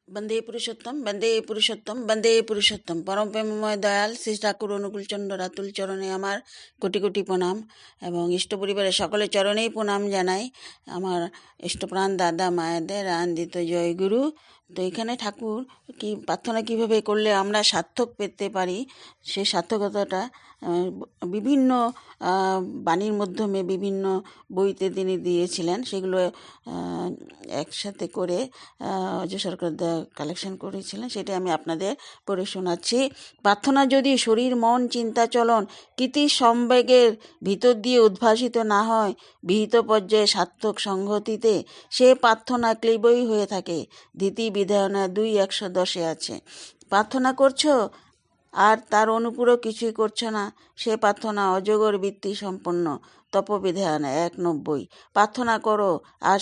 বন্দে পুরুষোত্তম বন্দে পুরুষোত্তম পরম প্রেমময় দয়াল শ্রী ঠাকুর অনুকূলচন্দ্র রাতুল চরণে আমার কোটি কোটি প্রণাম এবং ইষ্ট পরিবারের সকলের চরণেই প্রণাম জানাই। আমার ইষ্টপ্রাণ দাদা মায়েদের আনন্দিত জয় গুরু। তো এখানে ঠাকুর কি প্রার্থনা কিভাবে করলে আমরা সার্থক পেতে পারি, সে সার্থকতাটা বিভিন্ন বাণীর মাধ্যমে বিভিন্ন বইতে তিনি দিয়েছিলেন। সেগুলো একসাথে করে অজয় সরকার কালেকশন করেছিলেন, সেটা আমি আপনাদের পড়ে শোনাচ্ছি। প্রার্থনা যদি শরীর মন চিন্তা চলন কৃতি সম্বেগের ভিতর দিয়ে উদ্ভাসিত না হয় বিহিত পর্যায়ে সার্থক সংহতিতে, সে প্রার্থনা ক্লিবই হয়ে থাকে। ধীতি বিধায়না 2:110 আছে। প্রার্থনা করছো আর তার অনুপূরক কিছুই করছো না, সে প্রার্থনা অজগর বৃত্তি সম্পন্ন। তপবিধায়না 1:90। প্রার্থনা করো আর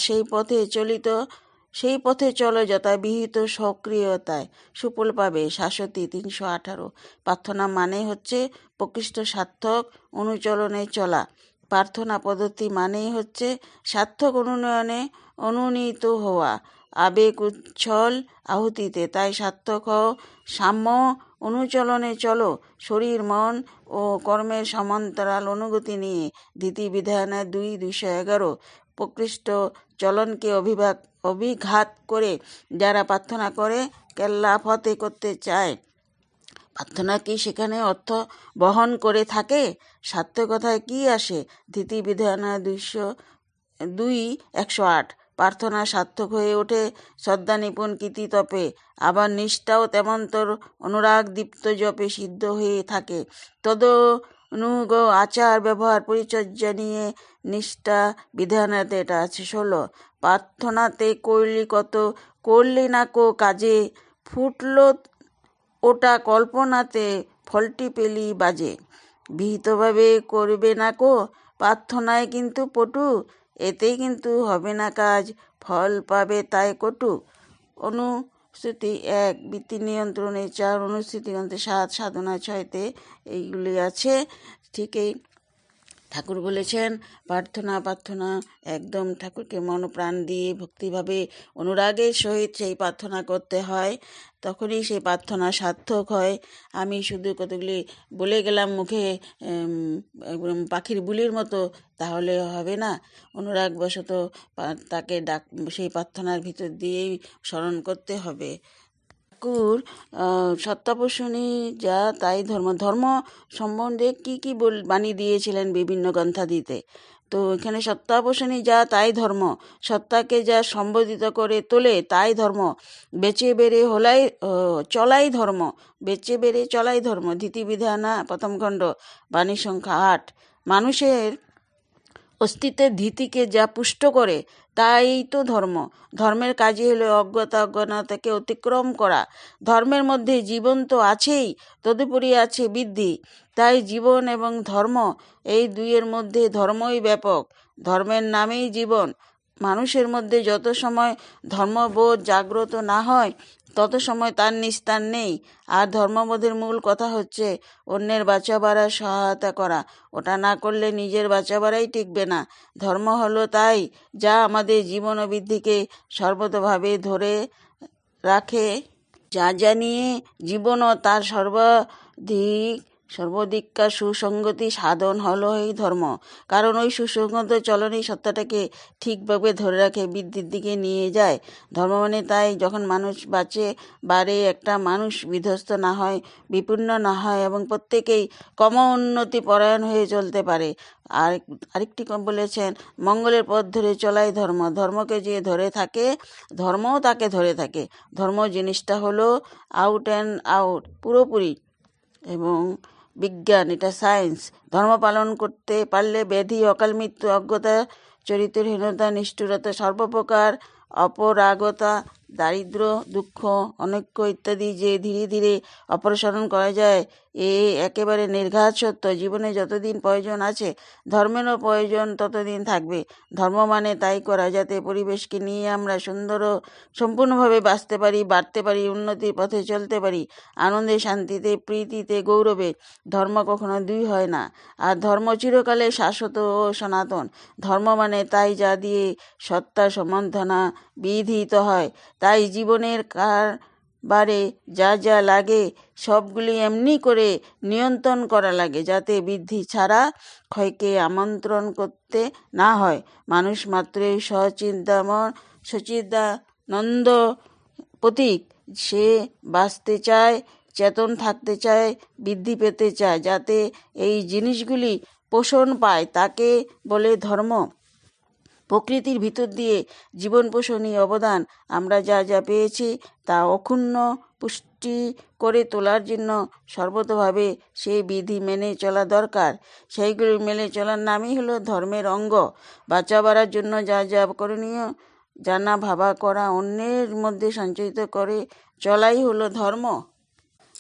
সেই পথে চলো যথাবিহিত সক্রিয়তায়, সুফল পাবে শাশ্বতী। 318। প্রার্থনা মানে হচ্ছে প্রকৃষ্ট সার্থক অনুচলনে চলা। প্রার্থনা পদ্ধতি মানেই হচ্ছে সার্থক অনুনয়নে অনুনীত হওয়া, আবেগ উচ্ছল আহুতিতে। তাই সার্থক হও, সাম্য অনুচলনে চলো, শরীর মন ও কর্মের সমান্তরাল অনুগতি নিয়ে। ধীতি বিধায়না 2:211। প্রকৃষ্ট চলনকে অভিঘাত করে যারা প্রার্থনা করে কেল্লা ফতে করতে চায়, প্রার্থনা কি সেখানে অর্থ বহন করে থাকে? সার্থকতায় কি আসে? ধীতি বিধায়না 2:108। প্রার্থনা সার্থক হয়ে ওঠে শ্রদ্ধা নিপুণ কীর্তি তপে, আবার নিষ্ঠাও তেমন্তর অনুরাগ দীপ্ত জপে সিদ্ধ হয়ে থাকে। তদনুগ আচার ব্যবহার পরিচর্যা নিয়ে নিষ্ঠা বিধানাতে এটা আছে 16। প্রার্থনাতে করলি না কো কাজে, ফুটলো ওটা কল্পনাতে ফলটি পেলি বাজে। বিহিতভাবে করবে না কো প্রার্থনায় কিন্তু পটু, এতেই কিন্তু হবে না কাজ, ফল পাবে তাই কটু। অনুশ্রুতি 1, বৃত্তি নিয়ন্ত্রণে 4, অনুশ্রুতি গ্রন্থে 7, সাধনা 6-তে এইগুলি আছে। ঠিক এই ঠাকুর বলেছেন প্রার্থনা একদম ঠাকুরকে মনপ্রাণ দিয়ে ভক্তিভাবে অনুরাগের সহিত সেই প্রার্থনা করতে হয়, তখনই সেই প্রার্থনা সার্থক হয়। আমি শুধু কতগুলি বলে গেলাম মুখে পাখির বুলির মতো, তাহলে হবে না। অনুরাগবশত তাকে সেই প্রার্থনার ভিতর দিয়েই স্মরণ করতে হবে। ঠাকুর সত্যাপোষণী যা তাই ধর্ম সম্বন্ধে কি বাণী দিয়েছিলেন বিভিন্ন গ্রন্থাদিতে। তো এখানে সত্যাপোষণী যা তাই ধর্ম, সত্তাকে যা সম্বোধিত করে তোলে তাই ধর্ম, বেঁচে বেড়ে চলাই ধর্ম, বেঁচে বেড়ে চলাই ধর্ম। ধীতি বিধানা 1ম খণ্ড, বাণী সংখ্যা 8। মানুষের অস্তিত্বের ধীতিকে যা পুষ্ট করে তাই তো ধর্ম। ধর্মের কাজই হলো অজ্ঞতাকে অতিক্রম করা। ধর্মের মধ্যে জীবন তো আছেই, তদুপরি আছে বৃদ্ধি। তাই জীবন এবং ধর্ম, এই দুইয়ের মধ্যে ধর্মই ব্যাপক, ধর্মের নামেই জীবন। মানুষের মধ্যে যত সময় ধর্মবোধ জাগ্রত না হয় তত সময় তার নিস্তার নেই। আর ধর্মবোধের মূল কথা হচ্ছে অন্যের বাঁচাবাড়ার সহায়তা করা। ওটা না করলে নিজের বাঁচাবাড়াই টিকবে না। ধর্ম হলো তাই যা আমাদের জীবন ও বৃদ্ধিকে সর্বতোভাবে ধরে রাখে, যা নিয়ে জীবন ও তার সর্বদিককার সুসঙ্গতি সাধন হলো এই ধর্ম। কারণ ওই সুসঙ্গত চলনই সত্তাটাকে ঠিকভাবে ধরে রাখে, বৃদ্ধির দিকে নিয়ে যায়। ধর্ম মানে তাই যখন মানুষ বাড়ে, একটা মানুষ বিধ্বস্ত না হয়, বিপন্ন না হয় এবং প্রত্যেকেই উন্নতি পরায়ণ হয়ে চলতে পারে। আরেকটি বলেছেন, মঙ্গলের পথ ধরে চলাই ধর্ম, ধর্মকে যে ধরে থাকে ধর্মও তাকে ধরে থাকে। ধর্ম জিনিসটা হলো আউট অ্যান্ড আউট, পুরোপুরি, এবং বিজ্ঞান, এটা সায়েন্স। ধর্ম পালন করতে পারলে ব্যাধি, অকাল মৃত্যু, অজ্ঞতা, চরিত্রহীনতা, নিষ্ঠুরতা, সর্বপ্রকার অপরাগতা, দারিদ্র্য, দুঃখ, অনৈক্য ইত্যাদি যে ধীরে ধীরে অপসারণ করা যায়, এ একেবারে নির্ঘাত সত্য। জীবনে যতদিন প্রয়োজন আছে ধর্মেরও প্রয়োজন ততদিন থাকবে। ধর্ম মানে তাই করা যাতে পরিবেশকে নিয়ে আমরা সুন্দর ও সম্পূর্ণভাবে বাঁচতে পারি, বাড়তে পারি, উন্নতির পথে চলতে পারি, আনন্দে, শান্তিতে, প্রীতিতে, গৌরবে। ধর্ম কখনো দুই হয় না, আর ধর্ম চিরকালে শাশ্বত ও সনাতন। ধর্ম মানে তাই যা দিয়ে সত্তা সম্বন্ধনা বিধিত হয়। তাই জীবনের কারবারে যা যা লাগে সবগুলি এমনি করে নিয়ন্ত্রণ করা লাগে যাতে বৃদ্ধি ছাড়া ক্ষয়কে আমন্ত্রণ করতে না হয়। মানুষ মাত্রই সচিদানন্দ প্রতীক। সে বাঁচতে চায়, চেতন থাকতে চায়, বৃদ্ধি পেতে চায়, যাতে এই জিনিসগুলি পোষণ পায় তাকে বলে ধর্ম। প্রকৃতির ভিতর দিয়ে জীবন পোষণী অবদান আমরা যা যা পেয়েছি তা অক্ষুণ্ণ পুষ্টি করে তোলার জন্য সর্বতোভাবে সেই বিধি মেনে চলা দরকার। সেইগুলি মেনে চলার নামই হলো ধর্মের অঙ্গ। বাঁচা বাড়ার জন্য যা যা করণীয় জানা, ভাবা, করা, অন্যের মধ্যে সঞ্চয়িত করে চলাই হলো ধর্ম।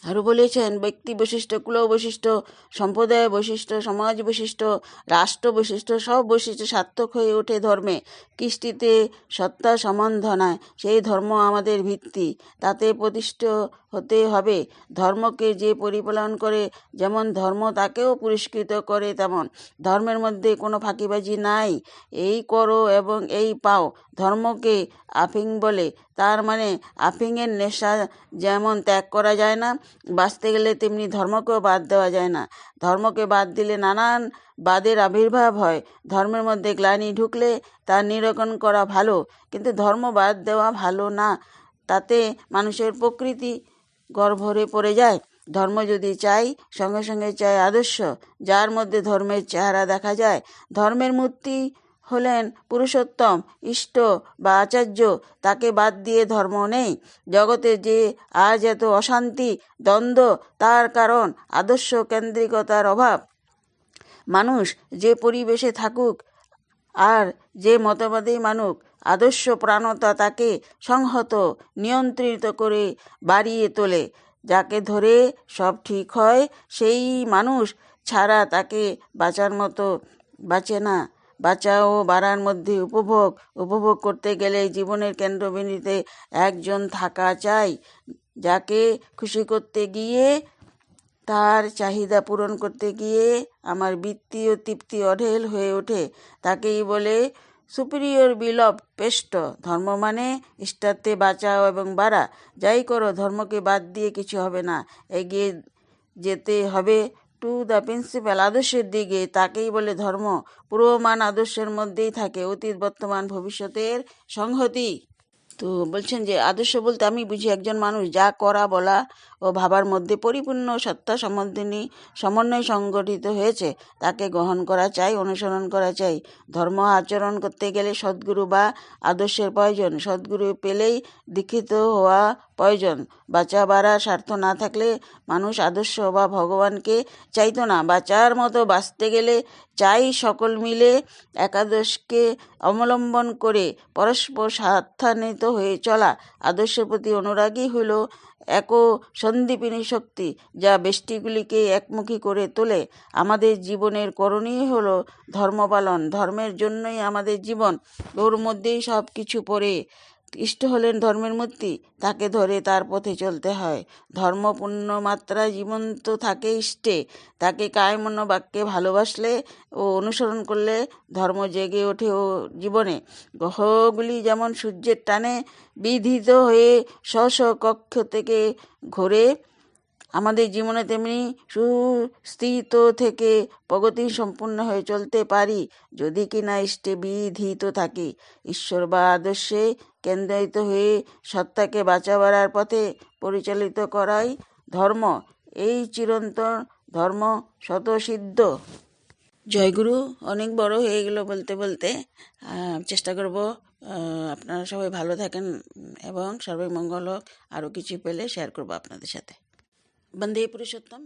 আরও বলেছেন, ব্যক্তি বৈশিষ্ট্য, কুল বৈশিষ্ট্য, সম্প্রদায় বৈশিষ্ট্য, সমাজ বৈশিষ্ট্য, রাষ্ট্র বৈশিষ্ট্য, সব বৈশিষ্ট্য সার্থক হয়ে ওঠে ধর্মে। কৃষ্টিতে সত্তা সম্বন্ধনায় সেই ধর্ম আমাদের ভিত্তি, তাতে প্রতিষ্ঠিত হতে হবে। ধর্মকে যে পরিপালন করে যেমন ধর্ম তাকেও পুরস্কৃত করে তেমন। ধর্মের মধ্যে কোনো ফাঁকিবাজি নাই। এই করো এবং এই পাও। ধর্মকে আফিং বলে, তার মানে আফিংয়ের নেশা যেমন ত্যাগ করা যায় না, বাঁচতে গেলে তেমনি ধর্মকেও বাদ দেওয়া যায় না। ধর্মকে বাদ দিলে নানান বাদের আবির্ভাব হয়। ধর্মের মধ্যে গ্লানি ঢুকলে তা নিরসন করা ভালো, কিন্তু ধর্ম বাদ দেওয়া ভালো না। তাতে মানুষের প্রকৃতি গর্ভরে পড়ে যায়। ধর্ম যদি চাই, সঙ্গে সঙ্গে চাই আদর্শ, যার মধ্যে ধর্মের চেহারা দেখা যায়। ধর্মের মূর্তি হলেন পুরুষোত্তম, ইষ্ট বা আচার্য। তাকে বাদ দিয়ে ধর্ম নেই। জগতে যে আজ এত অশান্তি, দ্বন্দ্ব, তার কারণ আদর্শ কেন্দ্রিকতার অভাব। মানুষ যে পরিবেশে থাকুক আর যে মতবাদেই মানুক, আদর্শ প্রাণতা তাকে সংহত, নিয়ন্ত্রিত করে বাড়িয়ে তোলে। যাকে ধরে সব ঠিক হয় সেই মানুষ ছাড়া তাকে বাঁচার মতো বাঁচে না। বাঁচা ও বাড়ার মধ্যে উপভোগ করতে গেলে জীবনের কেন্দ্রবিন্দুতে একজন থাকা চাই, যাকে খুশি করতে গিয়ে, তার চাহিদা পূরণ করতে গিয়ে আমার বৃত্তি ও তৃপ্তি অঢেল হয়ে ওঠে। তাকেই বলে সুপিরিয়র বিল অফ পেস্ট। ধর্ম মানে ইষ্টার্থে বাঁচাও এবং বাড়া। যাই করো, ধর্মকে বাদ দিয়ে কিছু হবে না। এগিয়ে যেতে হবে টু দ্য প্রিন্সিপাল, আদর্শের দিকে। তাকেই বলে ধর্ম। পূর্বমান আদর্শের মধ্যেই থাকে অতীত, বর্তমান, ভবিষ্যতের সংহতি। তো বলছেন যে আদর্শ বলতে আমি বুঝি একজন মানুষ যা করা, বলা ও ভাবার মধ্যে পরিপূর্ণ সত্তা সমন্বয় সংগঠিত হয়েছে, তাকে গ্রহণ করা চাই, অনুসরণ করা চাই। ধর্ম আচরণ করতে গেলে সদ্গুরু বা আদর্শের প্রয়োজন। সদ্গুরু পেলেই দীক্ষিত হওয়া প্রয়োজন। বাঁচা বাড়ার স্বার্থ না থাকলে মানুষ আদর্শ বা ভগবানকে চাইতো না। বাঁচার মতো বাঁচতে গেলে চাই সকল মিলে একাদশকে অবলম্বন করে পরস্পর স্বার্থান্বিত হয়ে চলা। আদর্শের প্রতি অনুরাগী হইল এক সন্দীপিনী শক্তি, যা ব্যষ্টিগুলিকে একমুখী করে তোলে। আমাদের জীবনের করণীয় হল ধর্মপালন। ধর্মের জন্যই আমাদের জীবন, ওর মধ্যেই সব কিছু পড়ে। ইষ্ট হলেন ধর্মের মূর্তি, তাকে ধরে তার পথে চলতে হয়। ধর্ম পূর্ণমাত্রা জীবন্ত থাকে ইষ্টে। তাকে কায় মন বাক্যে ভালোবাসলে ও অনুসরণ করলে ধর্ম জেগে ওঠে ও জীবনে। গ্রহগুলি যেমন সূর্যের টানে বিধিত হয়ে স্ব কক্ষ থেকে ঘোরে, আমাদের জীবনে তেমনি সুস্থিত থেকে প্রগতি সম্পূর্ণ হয়ে চলতে পারি যদি কিনা ইষ্টে বিধিত থাকি। ঈশ্বর বা আদর্শে কেন্দ্রিত হয়ে সত্তাকে বাঁচা বাড়ার পথে পরিচালিত করাই ধর্ম। এই চিরন্তন ধর্ম স্বতঃসিদ্ধ। জয়গুরু। অনেক বড় হয়ে গেল বলতে বলতে। চেষ্টা করব আপনারা সবাই ভালো থাকেন এবং সর্বমঙ্গল হোক। আরও কিছু পেলে শেয়ার করবো আপনাদের সাথে। বন্দে পুরুষোত্তম।